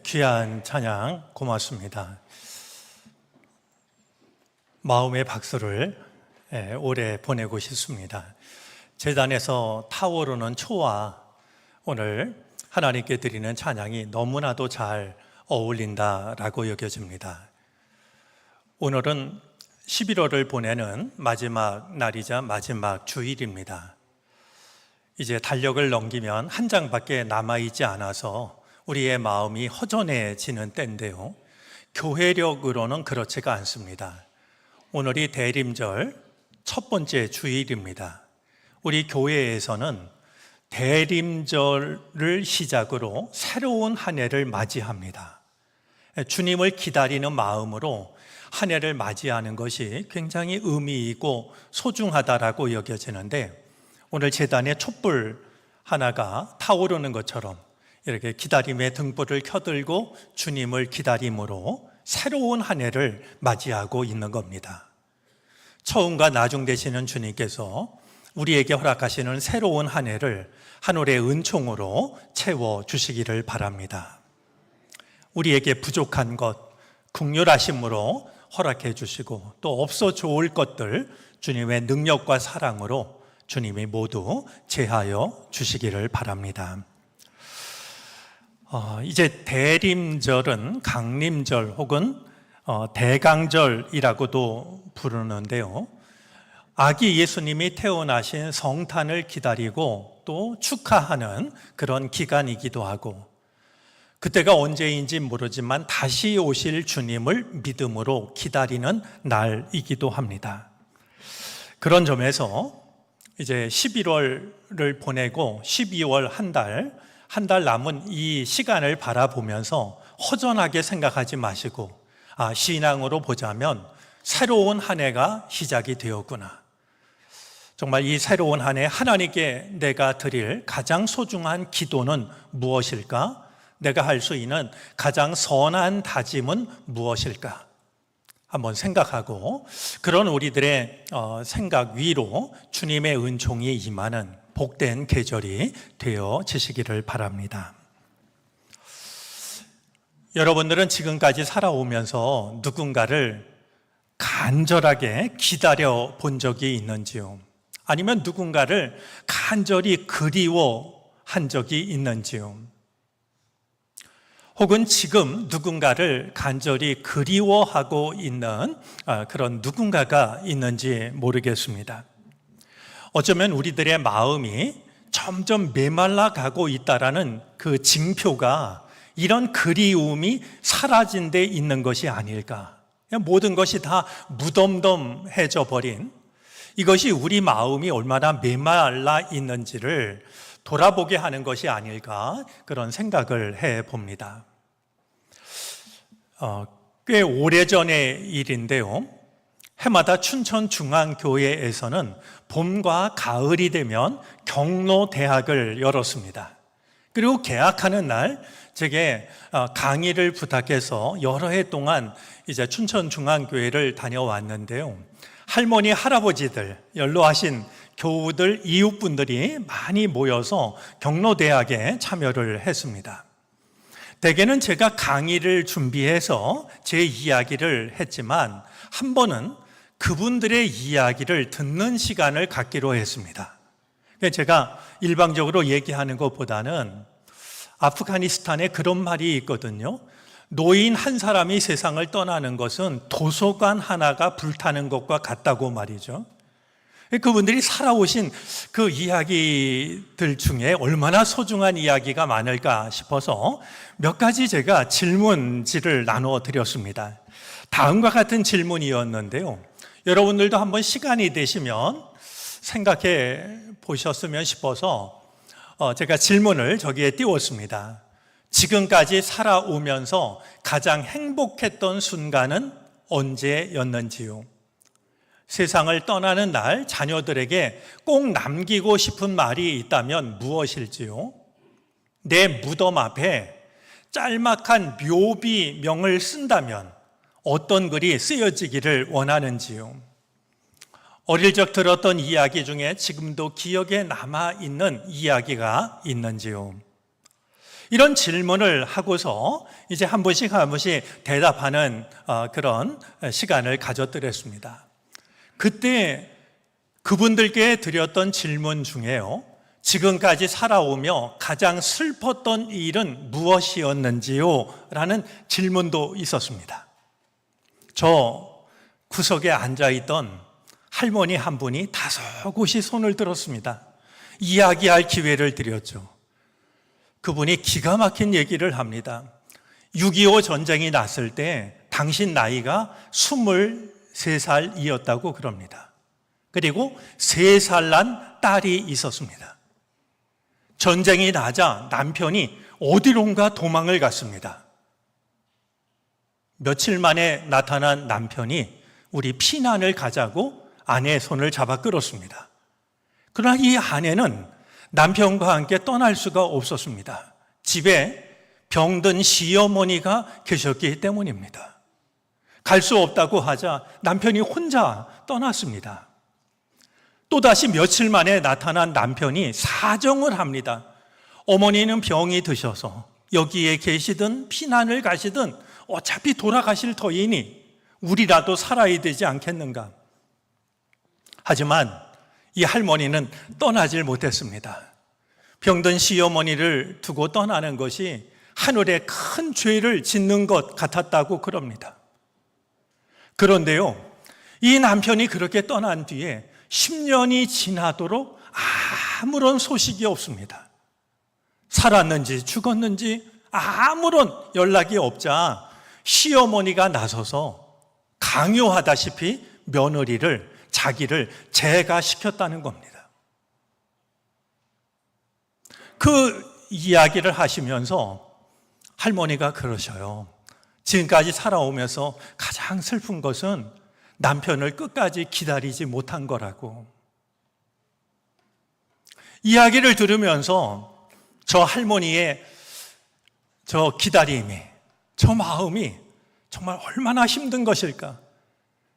귀한 찬양 고맙습니다. 마음의 박수를 오래 보내고 싶습니다. 제단에서 타오르는 초와 오늘 하나님께 드리는 찬양이 너무나도 잘 어울린다라고 여겨집니다. 오늘은 11월을 보내는 마지막 날이자 마지막 주일입니다. 이제 달력을 넘기면 한 장밖에 남아있지 않아서 우리의 마음이 허전해지는 때인데요, 교회력으로는 그렇지가 않습니다. 오늘이 대림절 첫 번째 주일입니다. 우리 교회에서는 대림절을 시작으로 새로운 한 해를 맞이합니다. 주님을 기다리는 마음으로 한 해를 맞이하는 것이 굉장히 의미 있고 소중하다라고 여겨지는데, 오늘 제단에 촛불 하나가 타오르는 것처럼 이렇게 기다림의 등불을 켜들고 주님을 기다림으로 새로운 한 해를 맞이하고 있는 겁니다. 처음과 나중 되시는 주님께서 우리에게 허락하시는 새로운 한 해를 하늘의 은총으로 채워주시기를 바랍니다. 우리에게 부족한 것 긍휼하심으로 허락해 주시고, 또 없어 좋을 것들 주님의 능력과 사랑으로 주님이 모두 제하여 주시기를 바랍니다. 이제 대림절은 강림절 혹은 대강절이라고도 부르는데요, 아기 예수님이 태어나신 성탄을 기다리고 또 축하하는 그런 기간이기도 하고, 그때가 언제인지 모르지만 다시 오실 주님을 믿음으로 기다리는 날이기도 합니다. 그런 점에서 이제 11월을 보내고 12월 한 달 남은 이 시간을 바라보면서 허전하게 생각하지 마시고, 신앙으로 보자면 새로운 한 해가 시작이 되었구나. 정말 이 새로운 한 해 하나님께 내가 드릴 가장 소중한 기도는 무엇일까? 내가 할 수 있는 가장 선한 다짐은 무엇일까? 한번 생각하고, 그런 우리들의 생각 위로 주님의 은총이 임하는 복된 계절이 되어지시기를 바랍니다. 여러분들은 지금까지 살아오면서 누군가를 간절하게 기다려 본 적이 있는지요? 아니면 누군가를 간절히 그리워한 적이 있는지요? 혹은 지금 누군가를 간절히 그리워하고 있는 그런 누군가가 있는지 모르겠습니다. 어쩌면 우리들의 마음이 점점 메말라 가고 있다라는 그 징표가 이런 그리움이 사라진 데 있는 것이 아닐까. 모든 것이 다 무덤덤해져 버린, 이것이 우리 마음이 얼마나 메말라 있는지를 돌아보게 하는 것이 아닐까, 그런 생각을 해봅니다. 꽤 오래전의 일인데요, 해마다 춘천중앙교회에서는 봄과 가을이 되면 경로대학을 열었습니다. 그리고 개학하는 날 제게 강의를 부탁해서 여러 해 동안 이제 춘천중앙교회를 다녀왔는데요, 할머니, 할아버지들, 연로하신 교우들, 이웃분들이 많이 모여서 경로대학에 참여를 했습니다. 대개는 제가 강의를 준비해서 제 이야기를 했지만, 한 번은 그분들의 이야기를 듣는 시간을 갖기로 했습니다. 제가 일방적으로 얘기하는 것보다는 아프가니스탄에 그런 말이 있거든요. 노인 한 사람이 세상을 떠나는 것은 도서관 하나가 불타는 것과 같다고 말이죠. 그분들이 살아오신 그 이야기들 중에 얼마나 소중한 이야기가 많을까 싶어서 몇 가지 제가 질문지를 나누어 드렸습니다. 다음과 같은 질문이었는데요, 여러분들도 한번 시간이 되시면 생각해 보셨으면 싶어서 제가 질문을 저기에 띄웠습니다. 지금까지 살아오면서 가장 행복했던 순간은 언제였는지요? 세상을 떠나는 날 자녀들에게 꼭 남기고 싶은 말이 있다면 무엇일지요? 내 무덤 앞에 짤막한 묘비명을 쓴다면 어떤 글이 쓰여지기를 원하는지요? 어릴 적 들었던 이야기 중에 지금도 기억에 남아있는 이야기가 있는지요? 이런 질문을 하고서 이제 한 번씩 대답하는 그런 시간을 가졌더랬습니다. 그때 그분들께 드렸던 질문 중에요, 지금까지 살아오며 가장 슬펐던 일은 무엇이었는지요? 라는 질문도 있었습니다. 저 구석에 앉아있던 할머니 한 분이 다소곳이 손을 들었습니다. 이야기할 기회를 드렸죠. 그분이 기가 막힌 얘기를 합니다. 6.25 전쟁이 났을 때 당신 나이가 23살이었다고 그럽니다. 그리고 3살 난 딸이 있었습니다. 전쟁이 나자 남편이 어디론가 도망을 갔습니다. 며칠 만에 나타난 남편이 우리 피난을 가자고 아내의 손을 잡아 끌었습니다. 그러나 이 아내는 남편과 함께 떠날 수가 없었습니다. 집에 병든 시어머니가 계셨기 때문입니다. 갈 수 없다고 하자 남편이 혼자 떠났습니다. 또다시 며칠 만에 나타난 남편이 사정을 합니다. 어머니는 병이 드셔서 여기에 계시든 피난을 가시든 어차피 돌아가실 터이니 우리라도 살아야 되지 않겠는가. 하지만 이 할머니는 떠나질 못했습니다. 병든 시어머니를 두고 떠나는 것이 하늘에 큰 죄를 짓는 것 같았다고 그럽니다. 그런데요, 이 남편이 그렇게 떠난 뒤에 10년이 지나도록 아무런 소식이 없습니다. 살았는지 죽었는지 아무런 연락이 없자 시어머니가 나서서 강요하다시피 며느리를, 자기를 제가시켰다는 겁니다. 그 이야기를 하시면서 할머니가 그러셔요. 지금까지 살아오면서 가장 슬픈 것은 남편을 끝까지 기다리지 못한 거라고. 이야기를 들으면서 저 할머니의 저 기다림이, 저 마음이 정말 얼마나 힘든 것일까.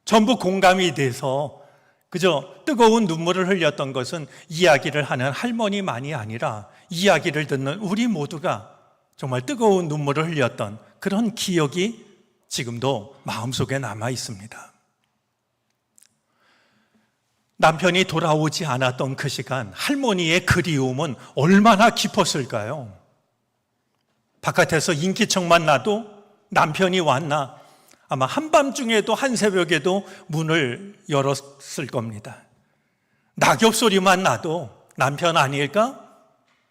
전부 공감이 돼서 그저 뜨거운 눈물을 흘렸던 것은 이야기를 하는 할머니만이 아니라 이야기를 듣는 우리 모두가 정말 뜨거운 눈물을 흘렸던 그런 기억이 지금도 마음속에 남아 있습니다. 남편이 돌아오지 않았던 그 시간, 할머니의 그리움은 얼마나 깊었을까요? 바깥에서 인기척만 나도 남편이 왔나? 아마 한밤중에도 한새벽에도 문을 열었을 겁니다. 낙엽 소리만 나도 남편 아닐까?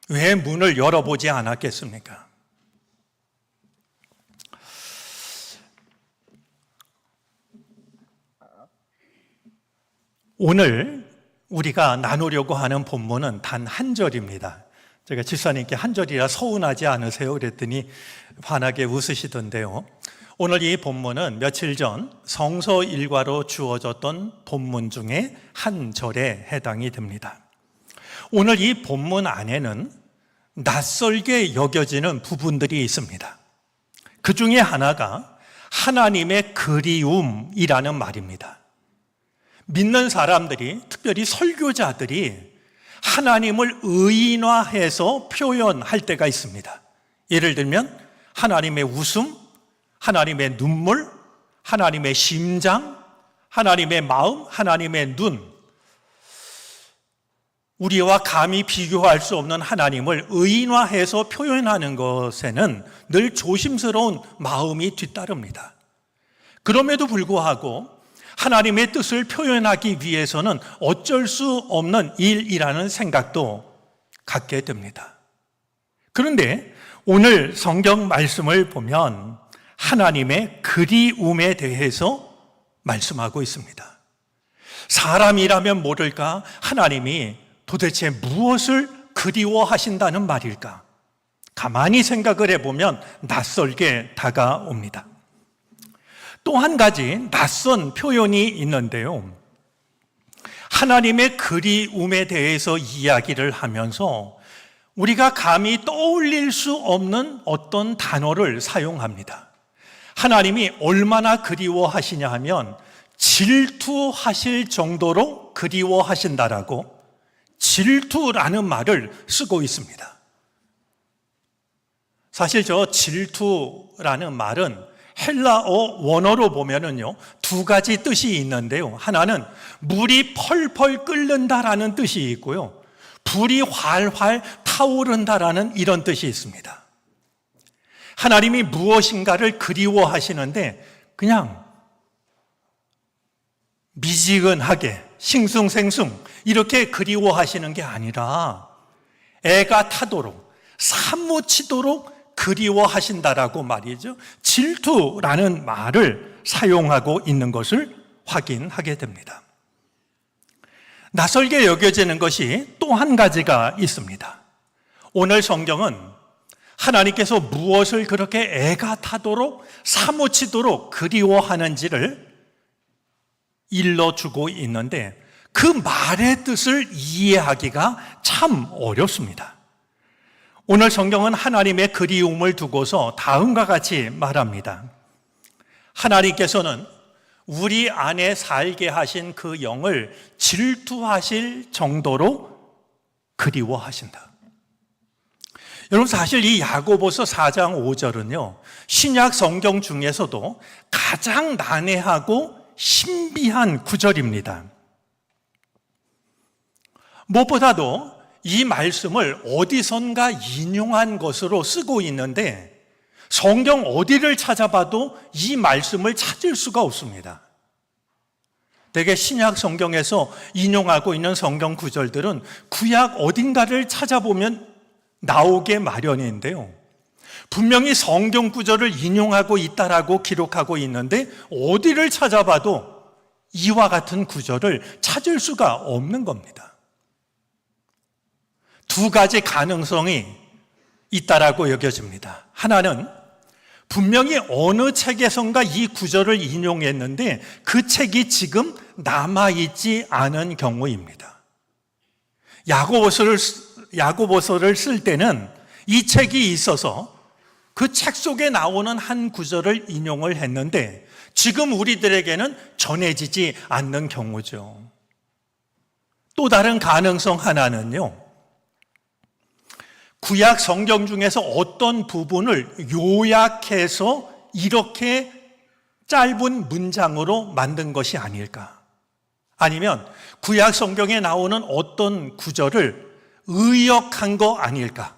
왜 문을 열어보지 않았겠습니까? 오늘 우리가 나누려고 하는 본문은 단 한 절입니다. 제가 집사님께 한 절이라 서운하지 않으세요? 그랬더니 환하게 웃으시던데요. 오늘 이 본문은 며칠 전 성서 일과로 주어졌던 본문 중에 한 절에 해당이 됩니다. 오늘 이 본문 안에는 낯설게 여겨지는 부분들이 있습니다. 그 중에 하나가 하나님의 그리움이라는 말입니다. 믿는 사람들이, 특별히 설교자들이 하나님을 의인화해서 표현할 때가 있습니다. 예를 들면 하나님의 웃음, 하나님의 눈물, 하나님의 심장, 하나님의 마음, 하나님의 눈, 우리와 감히 비교할 수 없는 하나님을 의인화해서 표현하는 것에는 늘 조심스러운 마음이 뒤따릅니다. 그럼에도 불구하고 하나님의 뜻을 표현하기 위해서는 어쩔 수 없는 일이라는 생각도 갖게 됩니다. 그런데 오늘 성경 말씀을 보면 하나님의 그리움에 대해서 말씀하고 있습니다. 사람이라면 모를까? 하나님이 도대체 무엇을 그리워하신다는 말일까? 가만히 생각을 해보면 낯설게 다가옵니다. 또 한 가지 낯선 표현이 있는데요. 하나님의 그리움에 대해서 이야기를 하면서 우리가 감히 떠올릴 수 없는 어떤 단어를 사용합니다. 하나님이 얼마나 그리워하시냐 하면 질투하실 정도로 그리워하신다라고 질투라는 말을 쓰고 있습니다. 사실 저 질투라는 말은 헬라어 원어로 보면은요, 두 가지 뜻이 있는데요. 하나는 물이 펄펄 끓는다라는 뜻이 있고요. 불이 활활 타오른다라는 이런 뜻이 있습니다. 하나님이 무엇인가를 그리워하시는데 그냥 미지근하게 싱숭생숭 이렇게 그리워하시는 게 아니라 애가 타도록 사무치도록 그리워하신다라고 말이죠. 질투라는 말을 사용하고 있는 것을 확인하게 됩니다. 낯설게 여겨지는 것이 또 한 가지가 있습니다. 오늘 성경은 하나님께서 무엇을 그렇게 애가 타도록 사무치도록 그리워하는지를 일러주고 있는데 그 말의 뜻을 이해하기가 참 어렵습니다. 오늘 성경은 하나님의 그리움을 두고서 다음과 같이 말합니다. 하나님께서는 우리 안에 살게 하신 그 영을 질투하실 정도로 그리워하신다. 여러분, 사실 이 야고보서 4장 5절은요, 신약 성경 중에서도 가장 난해하고 신비한 구절입니다. 무엇보다도 이 말씀을 어디선가 인용한 것으로 쓰고 있는데 성경 어디를 찾아봐도 이 말씀을 찾을 수가 없습니다. 대개 신약 성경에서 인용하고 있는 성경 구절들은 구약 어딘가를 찾아보면 나오게 마련인데요. 분명히 성경 구절을 인용하고 있다라고 기록하고 있는데 어디를 찾아봐도 이와 같은 구절을 찾을 수가 없는 겁니다. 두 가지 가능성이 있다라고 여겨집니다. 하나는 분명히 어느 책에선가 이 구절을 인용했는데 그 책이 지금 남아있지 않은 경우입니다. 야고보서를 쓸 때는 이 책이 있어서 그 책 속에 나오는 한 구절을 인용을 했는데 지금 우리들에게는 전해지지 않는 경우죠. 또 다른 가능성 하나는요, 구약 성경 중에서 어떤 부분을 요약해서 이렇게 짧은 문장으로 만든 것이 아닐까? 아니면 구약 성경에 나오는 어떤 구절을 의역한 거 아닐까?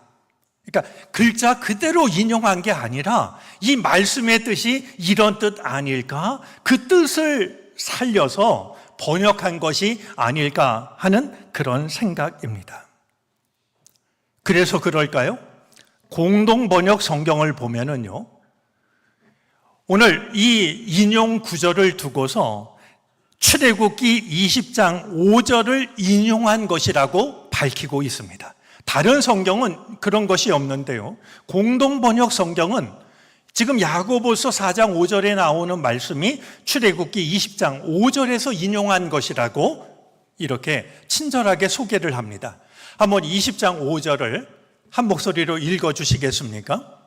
그러니까 글자 그대로 인용한 게 아니라 이 말씀의 뜻이 이런 뜻 아닐까? 그 뜻을 살려서 번역한 것이 아닐까 하는 그런 생각입니다. 그래서 그럴까요? 공동 번역 성경을 보면은요, 오늘 이 인용 구절을 두고서 출애굽기 20장 5절을 인용한 것이라고 밝히고 있습니다. 다른 성경은 그런 것이 없는데요, 공동 번역 성경은 지금 야고보서 4장 5절에 나오는 말씀이 출애굽기 20장 5절에서 인용한 것이라고 이렇게 친절하게 소개를 합니다. 한번 20장 5절을 한 목소리로 읽어주시겠습니까?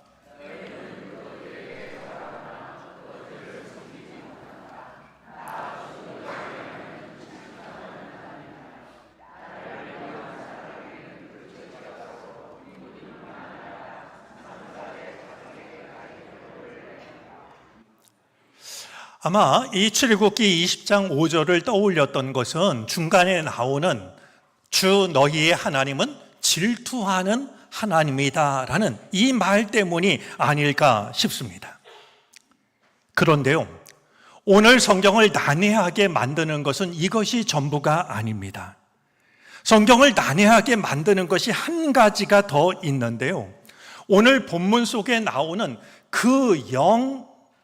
아마 이 출애굽기 20장 5절을 떠올렸던 것은 중간에 나오는 주 너희의 하나님은 질투하는 하나님이다라는 이 말 때문이 아닐까 싶습니다. 그런데요, 오늘 성경을 난해하게 만드는 것은 이것이 전부가 아닙니다. 성경을 난해하게 만드는 것이 한 가지가 더 있는데요, 오늘 본문 속에 나오는 그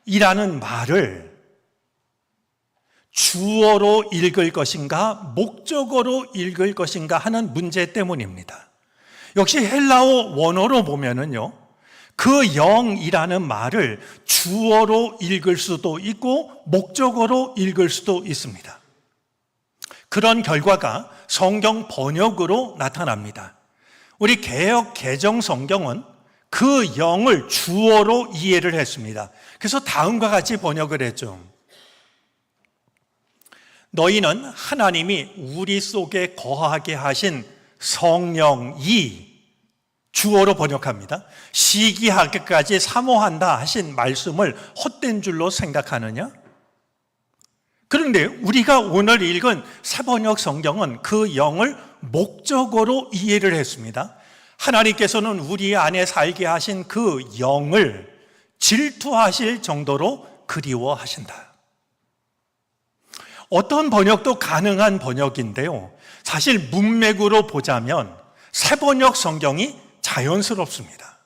영이라는 말을 주어로 읽을 것인가 목적어로 읽을 것인가 하는 문제 때문입니다. 역시 헬라어 원어로 보면은요, 그 영이라는 말을 주어로 읽을 수도 있고 목적어로 읽을 수도 있습니다. 그런 결과가 성경 번역으로 나타납니다. 우리 개역 개정 성경은 그 영을 주어로 이해를 했습니다. 그래서 다음과 같이 번역을 했죠. 너희는 하나님이 우리 속에 거하게 하신 성령이 주어로 번역합니다. 시기하기까지 사모한다 하신 말씀을 헛된 줄로 생각하느냐? 그런데 우리가 오늘 읽은 새번역 성경은 그 영을 목적어로 이해를 했습니다. 하나님께서는 우리 안에 살게 하신 그 영을 질투하실 정도로 그리워하신다. 어떤 번역도 가능한 번역인데요. 사실 문맥으로 보자면 새번역 성경이 자연스럽습니다.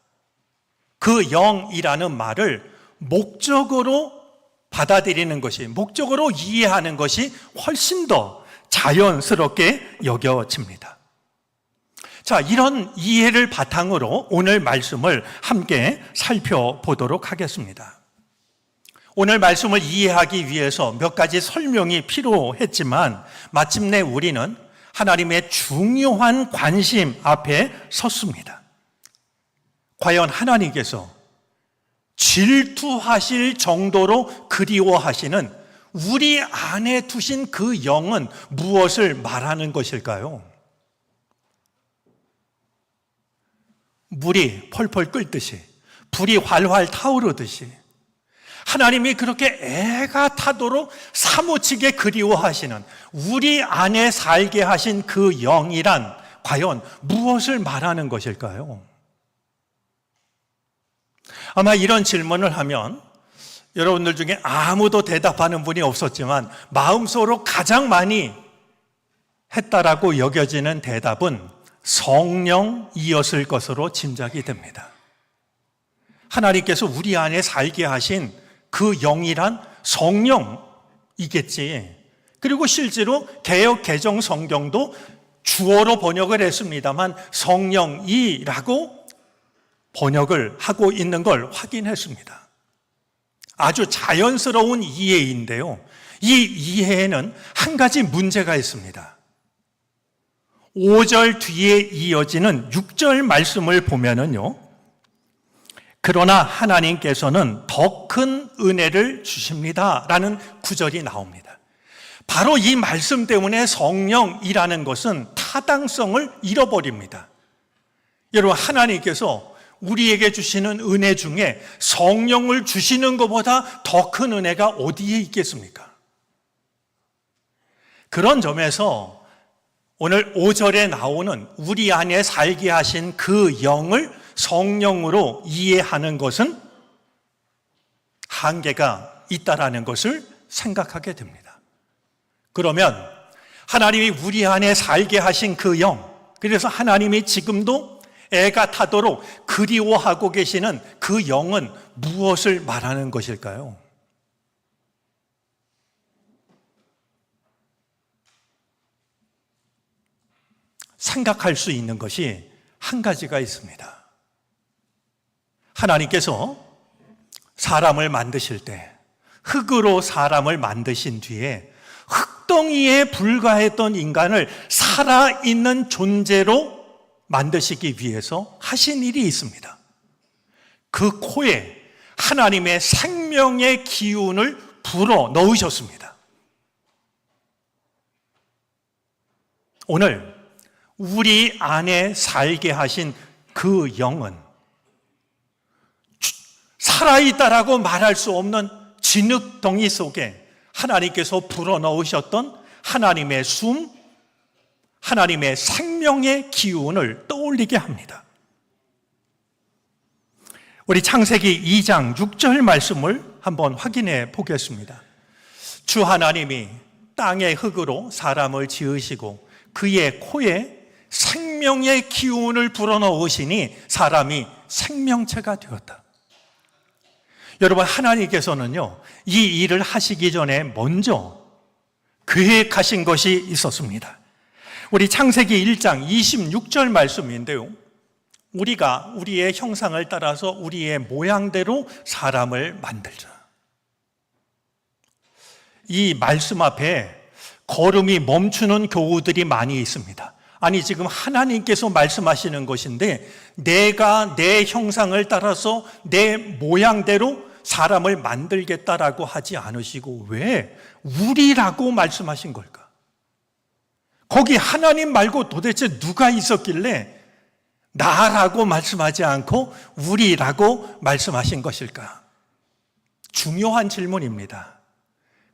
그 영이라는 말을 목적으로 받아들이는 것이, 목적으로 이해하는 것이 훨씬 더 자연스럽게 여겨집니다. 자, 이런 이해를 바탕으로 오늘 말씀을 함께 살펴보도록 하겠습니다. 오늘 말씀을 이해하기 위해서 몇 가지 설명이 필요했지만 마침내 우리는 하나님의 중요한 관심 앞에 섰습니다. 과연 하나님께서 질투하실 정도로 그리워하시는 우리 안에 두신 그 영은 무엇을 말하는 것일까요? 물이 펄펄 끓듯이, 불이 활활 타오르듯이 하나님이 그렇게 애가 타도록 사무치게 그리워하시는 우리 안에 살게 하신 그 영이란 과연 무엇을 말하는 것일까요? 아마 이런 질문을 하면 여러분들 중에 아무도 대답하는 분이 없었지만 마음속으로 가장 많이 했다라고 여겨지는 대답은 성령이었을 것으로 짐작이 됩니다. 하나님께서 우리 안에 살게 하신 그 영이란 성령이겠지. 그리고 실제로 개역 개정 성경도 주어로 번역을 했습니다만 성령이라고 번역을 하고 있는 걸 확인했습니다. 아주 자연스러운 이해인데요. 이 이해에는 한 가지 문제가 있습니다. 5절 뒤에 이어지는 6절 말씀을 보면은요. 그러나 하나님께서는 더 큰 은혜를 주십니다. 라는 구절이 나옵니다. 바로 이 말씀 때문에 성령이라는 것은 타당성을 잃어버립니다. 여러분, 하나님께서 우리에게 주시는 은혜 중에 성령을 주시는 것보다 더 큰 은혜가 어디에 있겠습니까? 그런 점에서 오늘 5절에 나오는 우리 안에 살게 하신 그 영을 성령으로 이해하는 것은 한계가 있다라는 것을 생각하게 됩니다. 그러면 하나님이 우리 안에 살게 하신 그 영, 그래서 하나님이 지금도 애가 타도록 그리워하고 계시는 그 영은 무엇을 말하는 것일까요? 생각할 수 있는 것이 한 가지가 있습니다. 하나님께서 사람을 만드실 때 흙으로 사람을 만드신 뒤에 흙덩이에 불과했던 인간을 살아있는 존재로 만드시기 위해서 하신 일이 있습니다. 그 코에 하나님의 생명의 기운을 불어 넣으셨습니다. 오늘 우리 안에 살게 하신 그 영은 살아있다라고 말할 수 없는 진흙덩이 속에 하나님께서 불어넣으셨던 하나님의 숨, 하나님의 생명의 기운을 떠올리게 합니다. 우리 창세기 2장 6절 말씀을 한번 확인해 보겠습니다. 주 하나님이 땅의 흙으로 사람을 지으시고 그의 코에 생명의 기운을 불어넣으시니 사람이 생명체가 되었다. 여러분, 하나님께서는요, 이 일을 하시기 전에 먼저 계획하신 것이 있었습니다. 우리 창세기 1장 26절 말씀인데요. 우리가 우리의 형상을 따라서 우리의 모양대로 사람을 만들자. 이 말씀 앞에 걸음이 멈추는 교우들이 많이 있습니다. 아니, 지금 하나님께서 말씀하시는 것인데 내가 내 형상을 따라서 내 모양대로 사람을 만들겠다라고 하지 않으시고 왜 우리라고 말씀하신 걸까? 거기 하나님 말고 도대체 누가 있었길래 나라고 말씀하지 않고 우리라고 말씀하신 것일까? 중요한 질문입니다.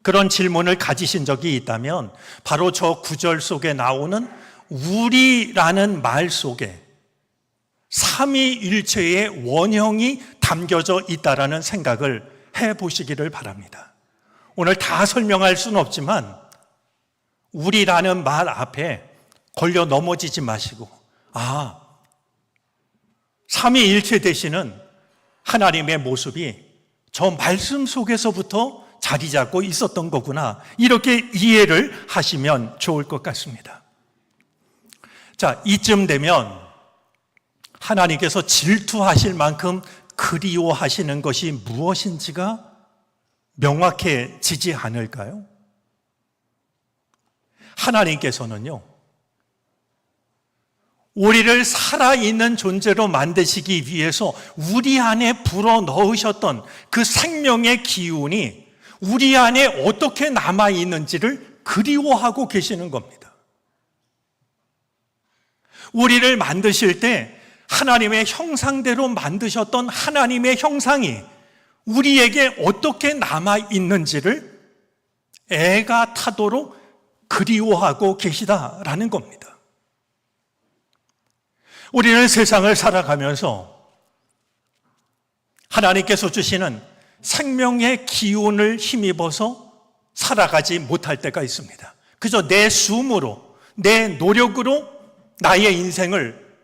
그런 질문을 가지신 적이 있다면 바로 저 구절 속에 나오는 우리라는 말 속에 삼위일체의 원형이 담겨져 있다라는 생각을 해보시기를 바랍니다. 오늘 다 설명할 수는 없지만 우리라는 말 앞에 걸려 넘어지지 마시고 삼위일체 되시는 하나님의 모습이 저 말씀 속에서부터 자리 잡고 있었던 거구나, 이렇게 이해를 하시면 좋을 것 같습니다. 자, 이쯤 되면 하나님께서 질투하실 만큼 그리워하시는 것이 무엇인지가 명확해지지 않을까요? 하나님께서는요, 우리를 살아있는 존재로 만드시기 위해서 우리 안에 불어넣으셨던 그 생명의 기운이 우리 안에 어떻게 남아있는지를 그리워하고 계시는 겁니다. 우리를 만드실 때 하나님의 형상대로 만드셨던 하나님의 형상이 우리에게 어떻게 남아있는지를 애가 타도록 그리워하고 계시다라는 겁니다. 우리는 세상을 살아가면서 하나님께서 주시는 생명의 기운을 힘입어서 살아가지 못할 때가 있습니다. 그저 내 숨으로, 내 노력으로 나의 인생을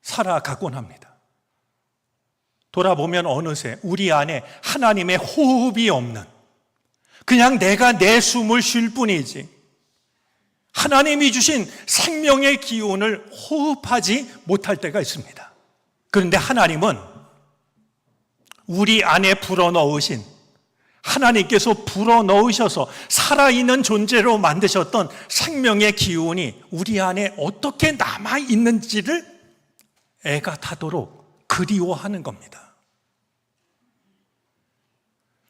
살아가곤 합니다. 돌아보면 어느새 우리 안에 하나님의 호흡이 없는, 그냥 내가 내 숨을 쉴 뿐이지 하나님이 주신 생명의 기운을 호흡하지 못할 때가 있습니다. 그런데 하나님은 우리 안에 불어넣으신, 하나님께서 불어넣으셔서 살아있는 존재로 만드셨던 생명의 기운이 우리 안에 어떻게 남아있는지를 애가 타도록 그리워하는 겁니다.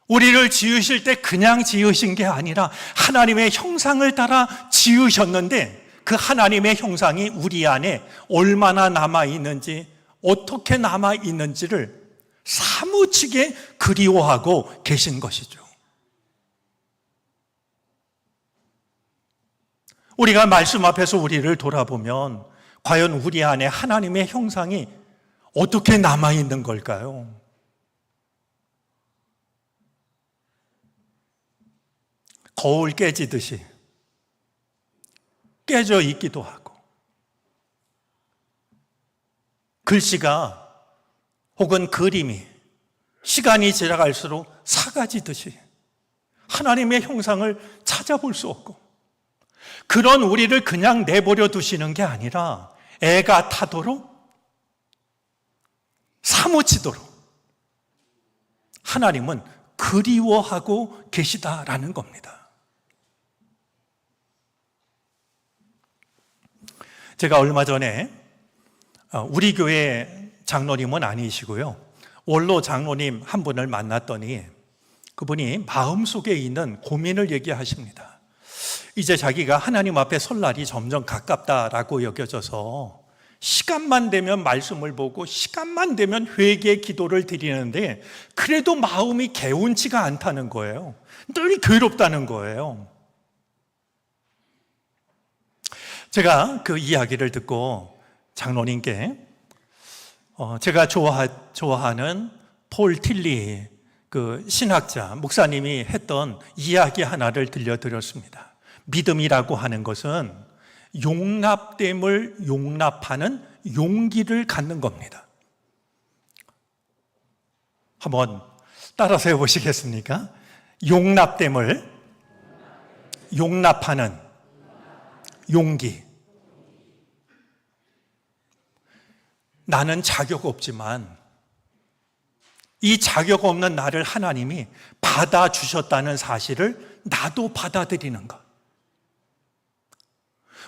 우리를 지으실 때 그냥 지으신 게 아니라 하나님의 형상을 따라 지으셨는데 그 하나님의 형상이 우리 안에 얼마나 남아있는지, 어떻게 남아있는지를 사무치게 그리워하고 계신 것이죠. 우리가 말씀 앞에서 우리를 돌아보면 과연 우리 안에 하나님의 형상이 어떻게 남아있는 걸까요? 거울 깨지듯이 깨져 있기도 하고, 글씨가 혹은 그림이 시간이 지나갈수록 사라지듯이 하나님의 형상을 찾아볼 수 없고, 그런 우리를 그냥 내버려 두시는 게 아니라 애가 타도록, 사무치도록 하나님은 그리워하고 계시다라는 겁니다. 제가 얼마 전에 우리 교회 장로님은 아니시고요, 원로 장로님 한 분을 만났더니 그분이 마음속에 있는 고민을 얘기하십니다. 이제 자기가 하나님 앞에 설 날이 점점 가깝다라고 여겨져서 시간만 되면 말씀을 보고 시간만 되면 회개 기도를 드리는데 그래도 마음이 개운치가 않다는 거예요. 늘 괴롭다는 거예요. 제가 그 이야기를 듣고 장로님께 제가 좋아하는 폴 틸리 그 신학자 목사님이 했던 이야기 하나를 들려드렸습니다. 믿음이라고 하는 것은 용납됨을 용납하는 용기를 갖는 겁니다. 한번 따라서 해보시겠습니까? 용납됨을 용납하는 용기. 나는 자격 없지만 이 자격 없는 나를 하나님이 받아주셨다는 사실을 나도 받아들이는 것.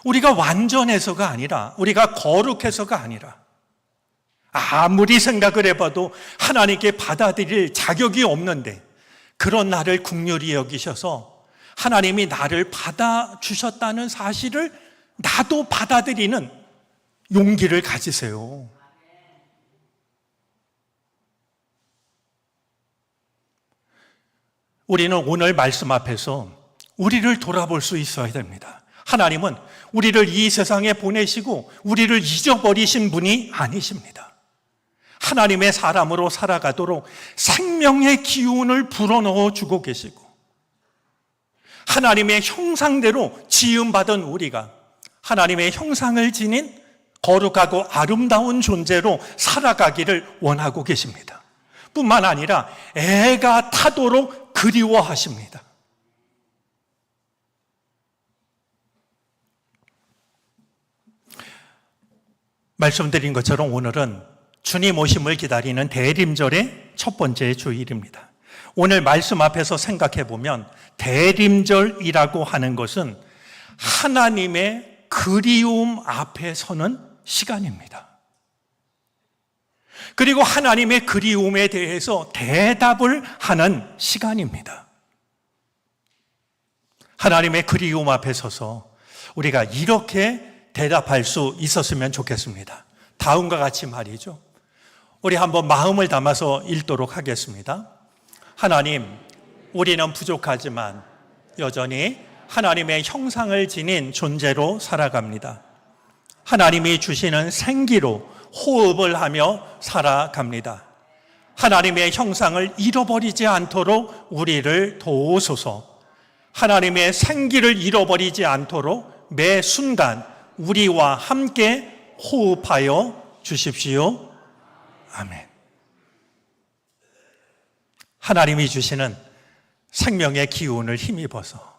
우리가 완전해서가 아니라, 우리가 거룩해서가 아니라, 아무리 생각을 해봐도 하나님께 받아들일 자격이 없는데 그런 나를 긍휼히 여기셔서 하나님이 나를 받아주셨다는 사실을 나도 받아들이는 용기를 가지세요. 우리는 오늘 말씀 앞에서 우리를 돌아볼 수 있어야 됩니다. 하나님은 우리를 이 세상에 보내시고 우리를 잊어버리신 분이 아니십니다. 하나님의 사람으로 살아가도록 생명의 기운을 불어넣어 주고 계시고, 하나님의 형상대로 지음받은 우리가 하나님의 형상을 지닌 거룩하고 아름다운 존재로 살아가기를 원하고 계십니다. 뿐만 아니라 애가 타도록 그리워하십니다. 말씀드린 것처럼 오늘은 주님 오심을 기다리는 대림절의 첫 번째 주일입니다. 오늘 말씀 앞에서 생각해 보면 대림절이라고 하는 것은 하나님의 그리움 앞에 서는 시간입니다. 그리고 하나님의 그리움에 대해서 대답을 하는 시간입니다. 하나님의 그리움 앞에 서서 우리가 이렇게 대답할 수 있었으면 좋겠습니다. 다음과 같이 말이죠. 우리 한번 마음을 담아서 읽도록 하겠습니다. 하나님, 우리는 부족하지만 여전히 하나님의 형상을 지닌 존재로 살아갑니다. 하나님이 주시는 생기로 호흡을 하며 살아갑니다. 하나님의 형상을 잃어버리지 않도록 우리를 도우소서. 하나님의 생기를 잃어버리지 않도록 매 순간 우리와 함께 호흡하여 주십시오. 아멘. 하나님이 주시는 생명의 기운을 힘입어서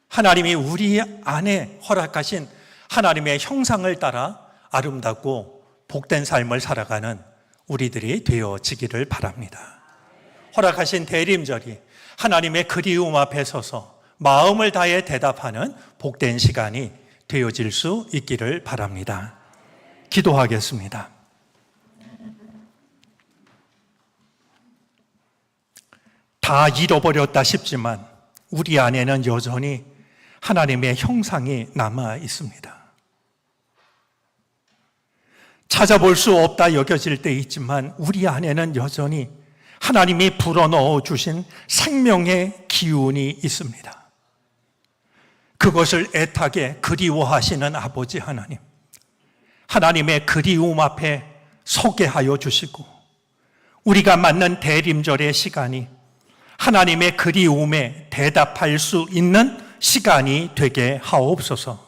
하나님이 우리 안에 허락하신 하나님의 형상을 따라 아름답고 복된 삶을 살아가는 우리들이 되어지기를 바랍니다. 허락하신 대림절이 하나님의 그리움 앞에 서서 마음을 다해 대답하는 복된 시간이 되어질 수 있기를 바랍니다. 기도하겠습니다. 다 잃어버렸다 싶지만 우리 안에는 여전히 하나님의 형상이 남아 있습니다. 찾아볼 수 없다 여겨질 때 있지만 우리 안에는 여전히 하나님이 불어넣어 주신 생명의 기운이 있습니다. 그것을 애타게 그리워하시는 아버지 하나님, 하나님의 그리움 앞에 서게 하여 주시고 우리가 맞는 대림절의 시간이 하나님의 그리움에 대답할 수 있는 시간이 되게 하옵소서.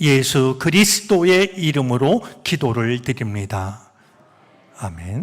예수 그리스도의 이름으로 기도를 드립니다. 아멘.